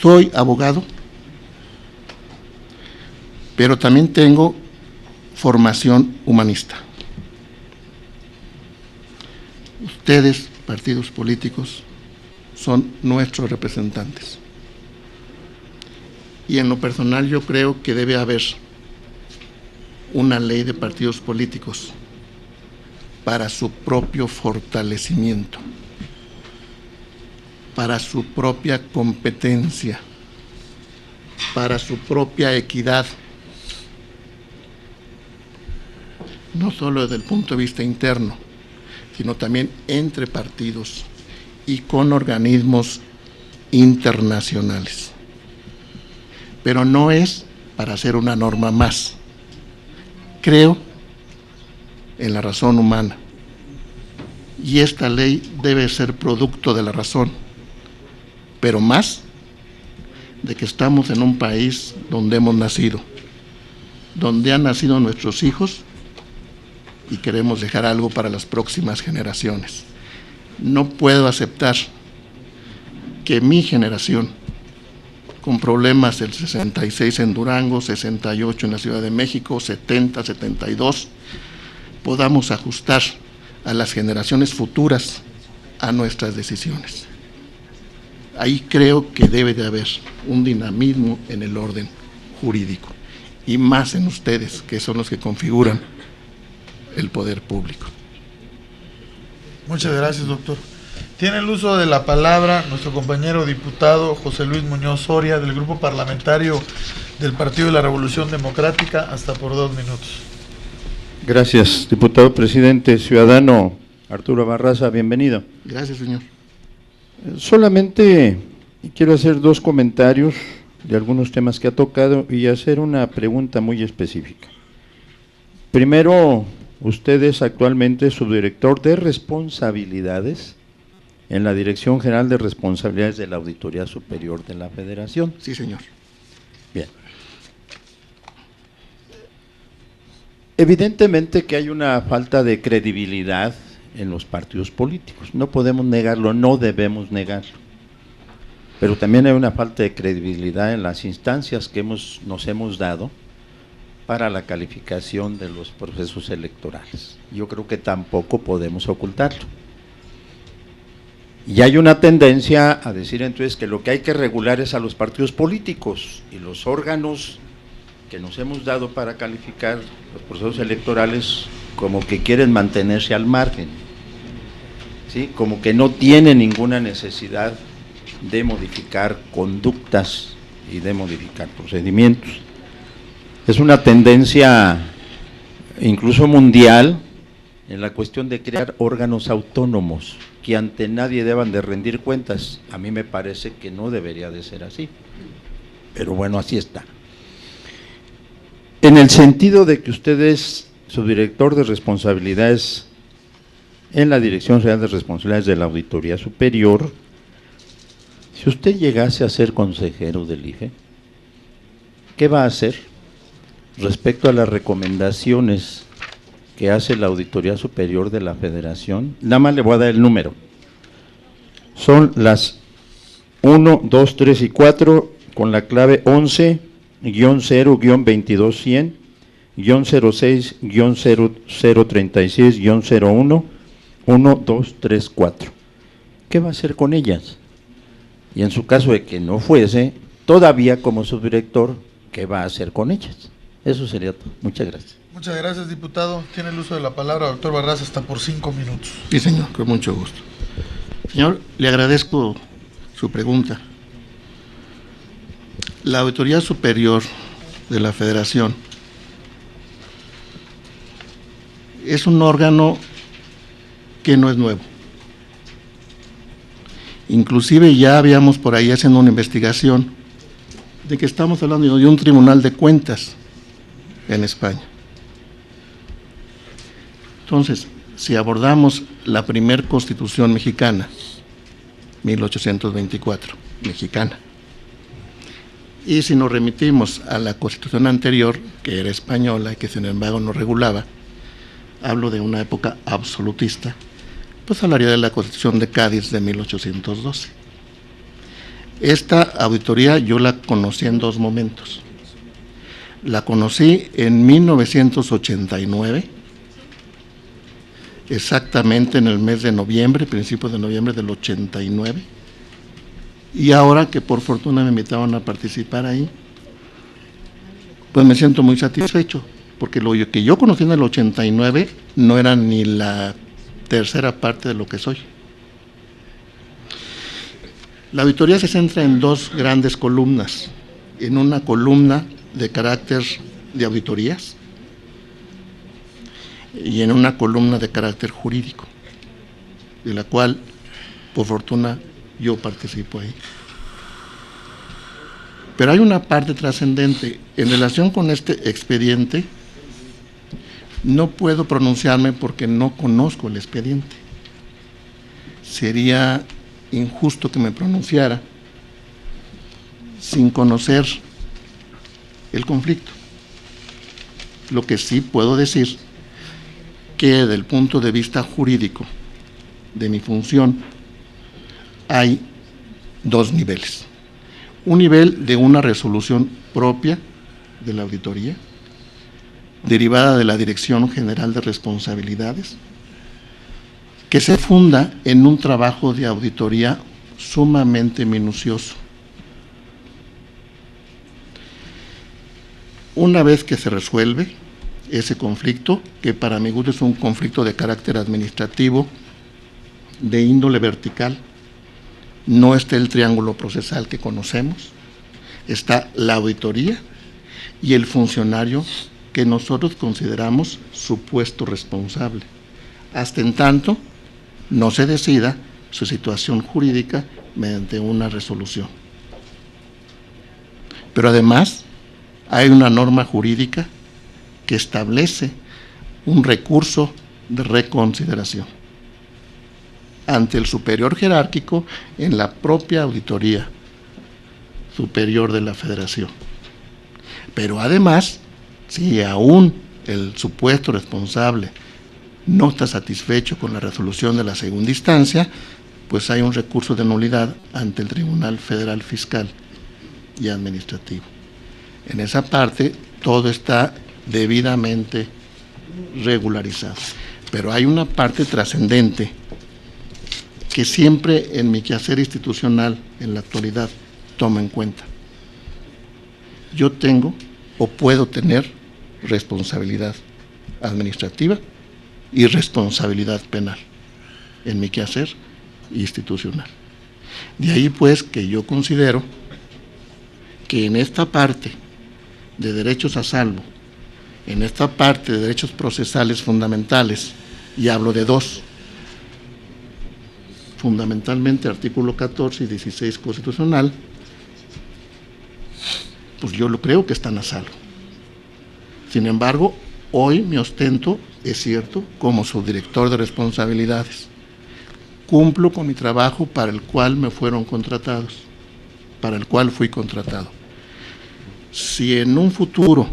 Soy abogado, pero también tengo formación humanista. Ustedes, partidos políticos, son nuestros representantes. Y en lo personal yo creo que debe haber una ley de partidos políticos para su propio fortalecimiento, para su propia competencia, para su propia equidad, no solo desde el punto de vista interno, sino también entre partidos y con organismos internacionales. Pero no es para hacer una norma más. Creo en la razón humana y esta ley debe ser producto de la razón, pero más de que estamos en un país donde hemos nacido, donde han nacido nuestros hijos y queremos dejar algo para las próximas generaciones. No puedo aceptar que mi generación, con problemas del 66 en Durango, 68 en la Ciudad de México, 70, 72, podamos ajustar a las generaciones futuras a nuestras decisiones. Ahí creo que debe de haber un dinamismo en el orden jurídico, y más en ustedes, que son los que configuran el poder público. Muchas gracias, doctor. Tiene el uso de la palabra nuestro compañero diputado José Luis Muñoz Soria, del Grupo Parlamentario del Partido de la Revolución Democrática, hasta por 2 minutos. Gracias, diputado presidente. Ciudadano Arturo Barraza, bienvenido. Gracias, señor. Solamente quiero hacer 2 comentarios de algunos temas que ha tocado y hacer una pregunta muy específica. Primero, usted es actualmente subdirector de responsabilidades en la Dirección General de Responsabilidades de la Auditoría Superior de la Federación. Sí, señor. Bien. Evidentemente que hay una falta de credibilidad en los partidos políticos, no podemos negarlo, no debemos negarlo, pero también hay una falta de credibilidad en las instancias que nos hemos dado para la calificación de los procesos electorales. Yo creo que tampoco podemos ocultarlo. Y hay una tendencia a decir entonces que lo que hay que regular es a los partidos políticos y los órganos que nos hemos dado para calificar los procesos electorales como que quieren mantenerse al margen, ¿sí? Como que no tienen ninguna necesidad de modificar conductas y de modificar procedimientos. Es una tendencia incluso mundial en la cuestión de crear órganos autónomos que ante nadie deban de rendir cuentas. A mí me parece que no debería de ser así, pero bueno, así está. En el sentido de que usted es subdirector de responsabilidades en la Dirección General de Responsabilidades de la Auditoría Superior, si usted llegase a ser consejero del IFE, ¿qué va a hacer respecto a las recomendaciones que hace la Auditoría Superior de la Federación? Nada más le voy a dar el número. Son las 1, 2, 3 y 4 con la clave 11-0-22100, 06-0036-01, 1, 2, 3, 4. ¿Qué va a hacer con ellas? Y en su caso de que no fuese, todavía como subdirector, ¿qué va a hacer con ellas? Eso sería todo. Muchas gracias. Muchas gracias, diputado. Tiene el uso de la palabra, doctor Barraza, hasta por 5 minutos. Sí, señor, con mucho gusto. Señor, le agradezco su pregunta. La Auditoría Superior de la Federación es un órgano que no es nuevo. Inclusive ya habíamos por ahí haciendo una investigación de que estamos hablando de un tribunal de cuentas en España. Entonces, si abordamos la primer Constitución mexicana, 1824, mexicana, y si nos remitimos a la Constitución anterior, que era española y que sin embargo no regulaba, hablo de una época absolutista, pues hablaría de la Constitución de Cádiz de 1812. Esta auditoría yo la conocí en dos momentos. La conocí en 1989, exactamente en el mes de noviembre, principios de noviembre del 89, y ahora que por fortuna me invitaron a participar ahí, pues me siento muy satisfecho, porque lo que yo conocí en el 89 no era ni la tercera parte de lo que soy. La auditoría se centra en dos grandes columnas. En una columna de carácter de auditorías y en una columna de carácter jurídico, de la cual, por fortuna, yo participo ahí. Pero hay una parte trascendente. En relación con este expediente, no puedo pronunciarme porque no conozco el expediente. Sería injusto que me pronunciara sin conocer el conflicto. Lo que sí puedo decir que desde el punto de vista jurídico de mi función hay dos niveles. Un nivel de una resolución propia de la auditoría, derivada de la Dirección General de Responsabilidades, que se funda en un trabajo de auditoría sumamente minucioso. Una vez que se resuelve ese conflicto, que para mi gusto es un conflicto de carácter administrativo, de índole vertical, no está el triángulo procesal que conocemos, está la auditoría y el funcionario que nosotros consideramos supuesto responsable, hasta en tanto no se decida su situación jurídica mediante una resolución. Pero además hay una norma jurídica que establece un recurso de reconsideración ante el superior jerárquico en la propia auditoría superior de la Federación. Pero además, si aún el supuesto responsable no está satisfecho con la resolución de la segunda instancia, pues hay un recurso de nulidad ante el Tribunal Federal Fiscal y Administrativo. En esa parte todo está debidamente regularizado. Pero hay una parte trascendente que siempre en mi quehacer institucional en la actualidad tomo en cuenta. Yo tengo o puedo tener responsabilidad administrativa y responsabilidad penal en mi quehacer institucional. De ahí pues que yo considero que en esta parte de derechos a salvo, en esta parte de derechos procesales fundamentales, y hablo de dos, fundamentalmente artículo 14 y 16 constitucional, pues yo lo creo que están a salvo. Sin embargo, hoy mi ostento, es cierto, como subdirector de responsabilidades. Cumplo con mi trabajo para el cual me fueron contratados, para el cual fui contratado. Si en un futuro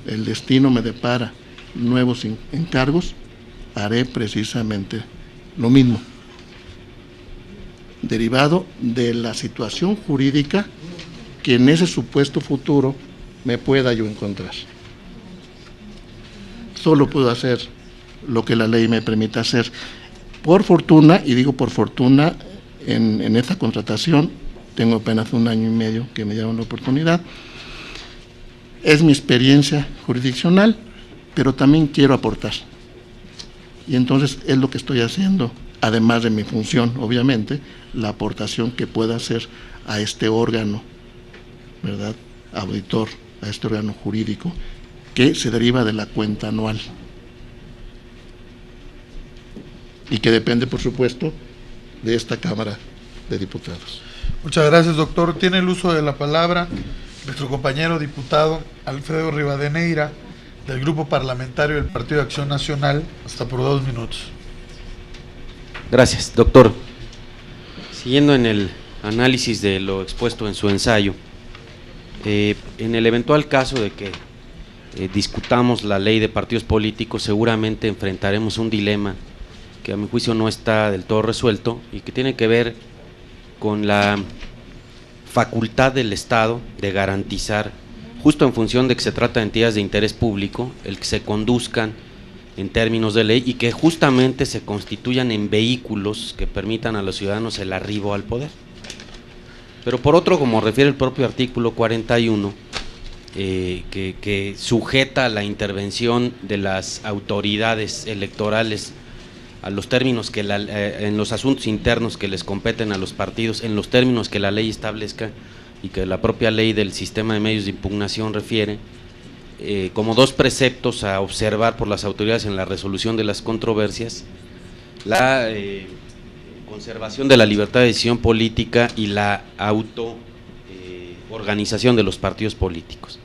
el destino me depara nuevos encargos, haré precisamente lo mismo, derivado de la situación jurídica que en ese supuesto futuro me pueda yo encontrar. Solo puedo hacer lo que la ley me permite hacer. Por fortuna, y digo por fortuna, en esta contratación, tengo apenas 1 año y medio que me dieron la oportunidad, es mi experiencia jurisdiccional, pero también quiero aportar. Y entonces es lo que estoy haciendo, además de mi función, obviamente, la aportación que pueda hacer a este órgano, ¿verdad?, auditor, a este órgano jurídico, que se deriva de la cuenta anual. Y que depende, por supuesto, de esta Cámara de Diputados. Muchas gracias, doctor. Tiene el uso de la palabra nuestro compañero diputado Alfredo Rivadeneira, del Grupo Parlamentario del Partido de Acción Nacional, hasta por 2 minutos. Gracias, doctor. Siguiendo en el análisis de lo expuesto en su ensayo, en el eventual caso de que discutamos la ley de partidos políticos, seguramente enfrentaremos un dilema que a mi juicio no está del todo resuelto y que tiene que ver con la facultad del Estado de garantizar, justo en función de que se trata de entidades de interés público, el que se conduzcan en términos de ley y que justamente se constituyan en vehículos que permitan a los ciudadanos el arribo al poder. Pero por otro, como refiere el propio artículo 41, que sujeta la intervención de las autoridades electorales a los términos que en los asuntos internos que les competen a los partidos, en los términos que la ley establezca y que la propia ley del sistema de medios de impugnación refiere, como 2 preceptos a observar por las autoridades en la resolución de las controversias: la conservación de la libertad de decisión política y la organización de los partidos políticos.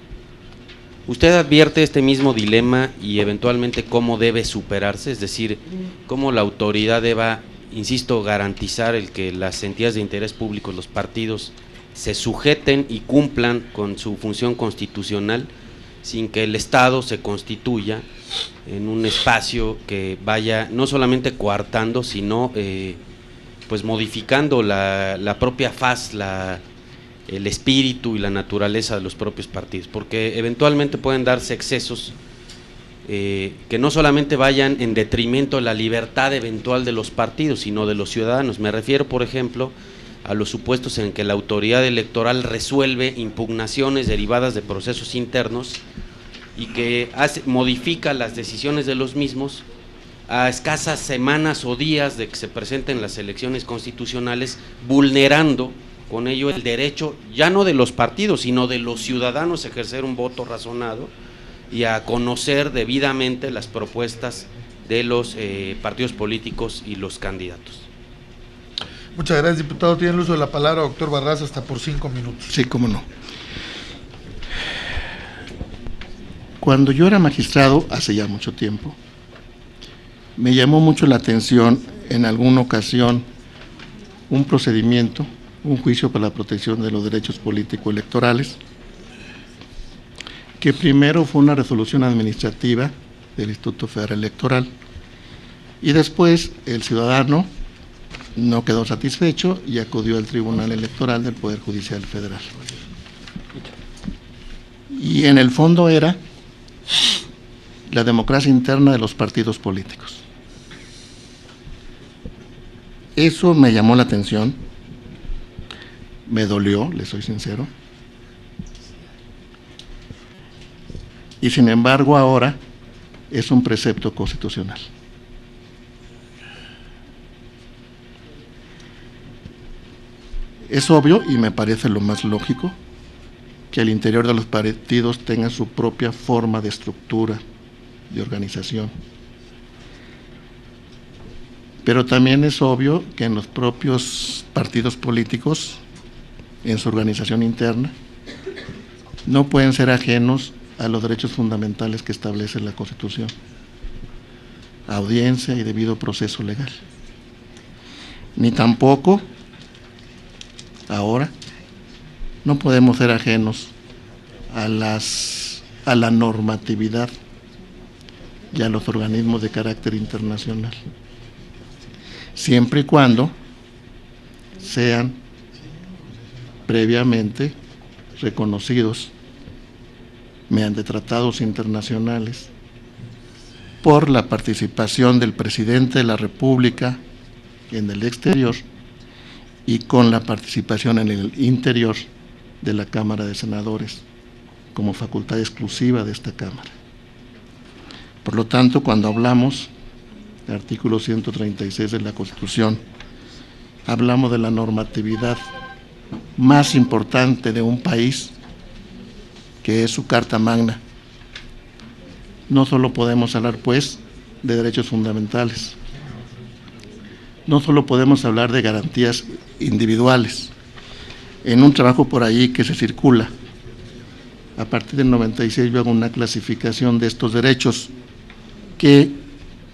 ¿Usted advierte este mismo dilema y eventualmente cómo debe superarse? Es decir, cómo la autoridad deba, insisto, garantizar el que las entidades de interés público, los partidos, se sujeten y cumplan con su función constitucional sin que el Estado se constituya en un espacio que vaya no solamente coartando, sino pues modificando la propia faz, el espíritu y la naturaleza de los propios partidos, porque eventualmente pueden darse excesos que no solamente vayan en detrimento de la libertad eventual de los partidos, sino de los ciudadanos. Me refiero, por ejemplo, a los supuestos en que la autoridad electoral resuelve impugnaciones derivadas de procesos internos y que modifica las decisiones de los mismos a escasas semanas o días de que se presenten las elecciones constitucionales, vulnerando con ello el derecho, ya no de los partidos, sino de los ciudadanos a ejercer un voto razonado y a conocer debidamente las propuestas de los partidos políticos y los candidatos. Muchas gracias, diputado. Tiene el uso de la palabra doctor Barraza, hasta por 5 minutos. Sí, cómo no. Cuando yo era magistrado, hace ya mucho tiempo, me llamó mucho la atención en alguna ocasión un procedimiento, un juicio para la protección de los derechos político-electorales, que primero fue una resolución administrativa del Instituto Federal Electoral y después el ciudadano no quedó satisfecho y acudió al Tribunal Electoral del Poder Judicial Federal. Y en el fondo era la democracia interna de los partidos políticos. Eso me llamó la atención, me dolió, le soy sincero, y sin embargo ahora es un precepto constitucional. Es obvio, y me parece lo más lógico, que al interior de los partidos tengan su propia forma de estructura, de organización. Pero también es obvio que en los propios partidos políticos, en su organización interna, no pueden ser ajenos a los derechos fundamentales que establece la Constitución: audiencia y debido proceso legal. Ni tampoco, ahora, no podemos ser ajenos a la normatividad y a los organismos de carácter internacional, siempre y cuando sean previamente reconocidos mediante tratados internacionales por la participación del presidente de la República en el exterior y con la participación en el interior de la Cámara de Senadores como facultad exclusiva de esta Cámara. Por lo tanto, cuando hablamos del artículo 136 de la Constitución, hablamos de la normatividad más importante de un país, que es su Carta Magna. No solo podemos hablar, pues, de derechos fundamentales, no solo podemos hablar de garantías individuales. En un trabajo por ahí que se circula, a partir del 96 yo hago una clasificación de estos derechos que,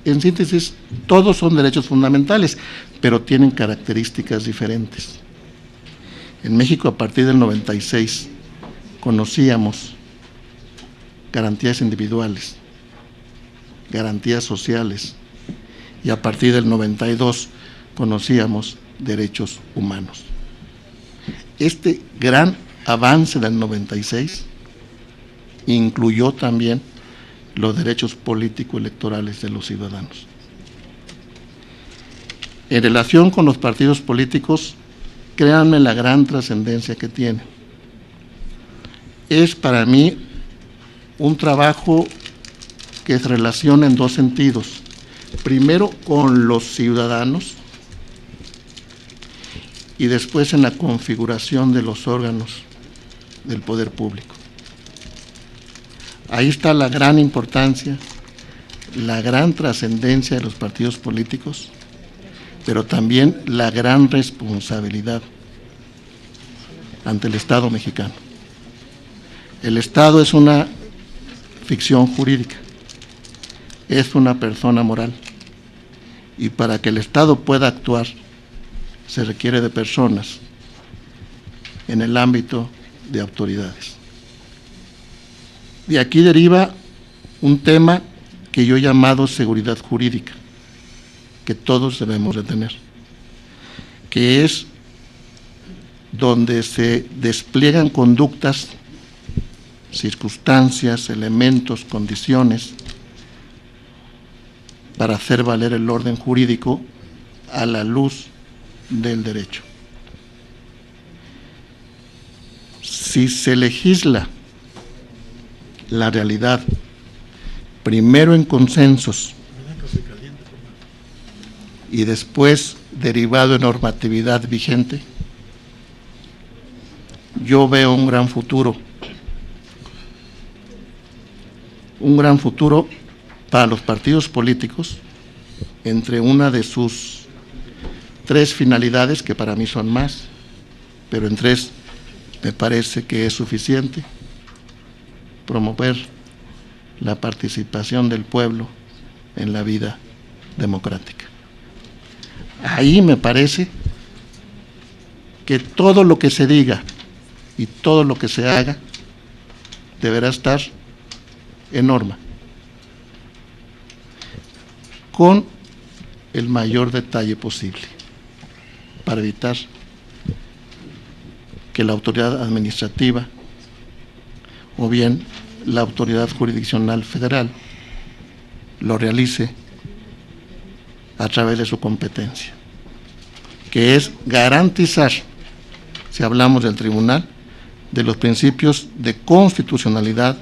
en síntesis, todos son derechos fundamentales, pero tienen características diferentes. En México, a partir del 96, conocíamos garantías individuales, garantías sociales, y a partir del 92 conocíamos derechos humanos. Este gran avance del 96 incluyó también los derechos político-electorales de los ciudadanos. En relación con los partidos políticos, créanme la gran trascendencia que tienen. Es para mí un trabajo que se relaciona en dos sentidos. Primero, con los ciudadanos y después en la configuración de los órganos del poder público. Ahí está la gran importancia, la gran trascendencia de los partidos políticos, pero también la gran responsabilidad ante el Estado mexicano. El Estado es una ficción jurídica, es una persona moral, y para que el Estado pueda actuar se requiere de personas en el ámbito de autoridades. De aquí deriva un tema que yo he llamado seguridad jurídica, que todos debemos de tener, que es donde se despliegan conductas, circunstancias, elementos, condiciones para hacer valer el orden jurídico a la luz del derecho. Si se legisla la realidad primero en consensos y después derivado en normatividad vigente, yo veo un gran futuro para los partidos políticos, entre una de sus tres finalidades, que para mí son más, pero en tres me parece que es suficiente: promover la participación del pueblo en la vida democrática. Ahí me parece que todo lo que se diga y todo lo que se haga deberá estar en norma, con el mayor detalle posible, para evitar que la autoridad administrativa o bien la autoridad jurisdiccional federal lo realice a través de su competencia, que es garantizar, si hablamos del tribunal, de los principios de constitucionalidad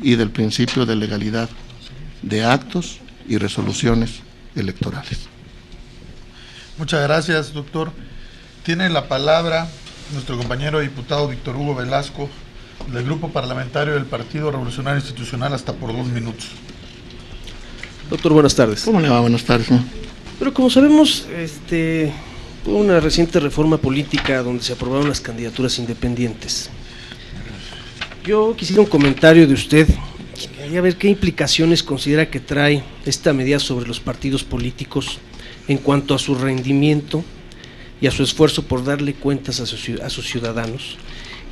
y del principio de legalidad de actos y resoluciones electorales. Muchas gracias, doctor. Tiene la palabra nuestro compañero diputado Víctor Hugo Velasco, del Grupo Parlamentario del Partido Revolucionario Institucional, hasta por 2 minutos. Doctor, buenas tardes. ¿Cómo le va? Buenas tardes, señor. Pero como sabemos, hubo una reciente reforma política donde se aprobaron las candidaturas independientes. Yo quisiera un comentario de usted, quería ver qué implicaciones considera que trae esta medida sobre los partidos políticos en cuanto a su rendimiento y a su esfuerzo por darle cuentas a sus ciudadanos.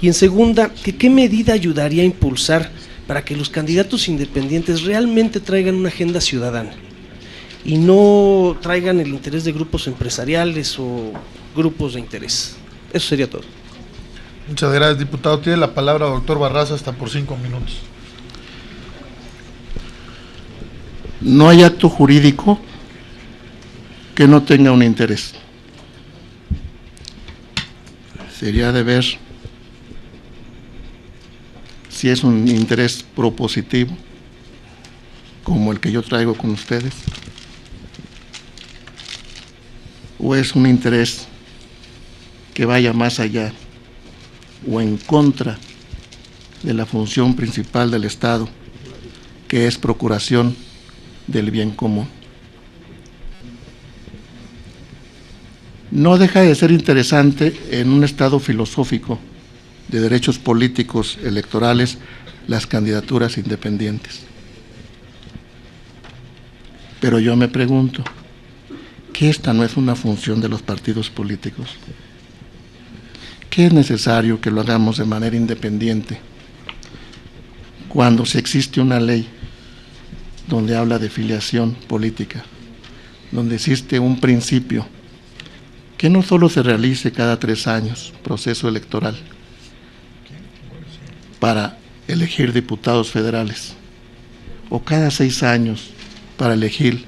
Y en segunda, ¿qué medida ayudaría a impulsar para que los candidatos independientes realmente traigan una agenda ciudadana y no traigan el interés de grupos empresariales o grupos de interés? Eso sería todo. Muchas gracias, diputado. Tiene la palabra doctor Barraza, hasta por 5 minutos. No hay acto jurídico que no tenga un interés. Sería de ver si es un interés propositivo, como el que yo traigo con ustedes, o es un interés que vaya más allá o en contra de la función principal del Estado, que es procuración del bien común. No deja de ser interesante en un estado filosófico de derechos políticos electorales las candidaturas independientes. Pero yo me pregunto, ¿que esta no es una función de los partidos políticos? ¿Qué es necesario que lo hagamos de manera independiente cuando si existe una ley donde habla de filiación política, donde existe un principio que no solo se realice cada 3 años, proceso electoral, para elegir diputados federales, o cada 6 años para elegir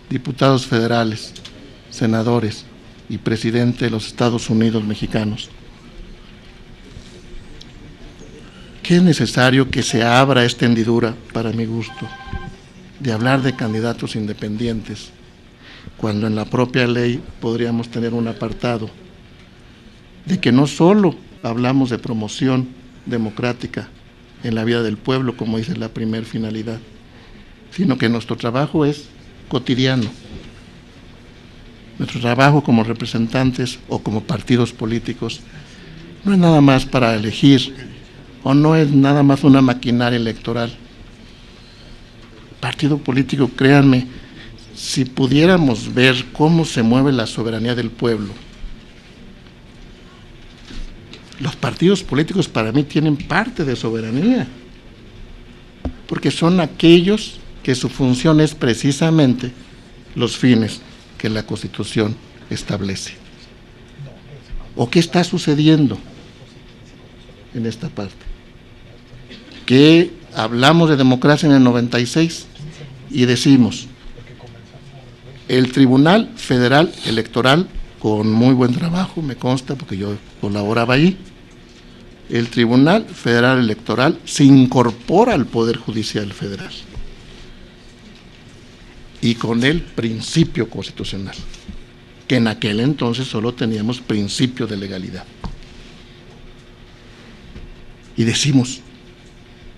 diputados federales, senadores y presidente de los Estados Unidos mexicanos? ¿Qué es necesario que se abra esta hendidura, para mi gusto, de hablar de candidatos independientes, cuando en la propia ley podríamos tener un apartado de que no solo hablamos de promoción democrática en la vida del pueblo, como dice la primera finalidad, sino que nuestro trabajo es cotidiano? Nuestro trabajo como representantes o como partidos políticos no es nada más para elegir, o no es nada más una maquinaria electoral. Partido político, créanme, si pudiéramos ver cómo se mueve la soberanía del pueblo, los partidos políticos para mí tienen parte de soberanía, porque son aquellos que su función es precisamente los fines que la Constitución establece. ¿O qué está sucediendo en esta parte? Que hablamos de democracia en el 96 y decimos, el Tribunal Federal Electoral, con muy buen trabajo, me consta porque yo colaboraba ahí, el Tribunal Federal Electoral se incorpora al Poder Judicial Federal y con el principio constitucional, que en aquel entonces solo teníamos principio de legalidad. Y decimos,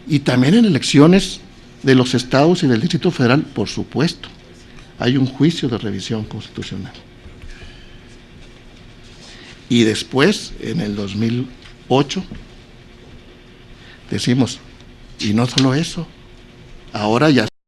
y también en elecciones de los estados y del Distrito Federal, por supuesto, hay un juicio de revisión constitucional. Y después, en el 2008, decimos, y no solo eso, ahora ya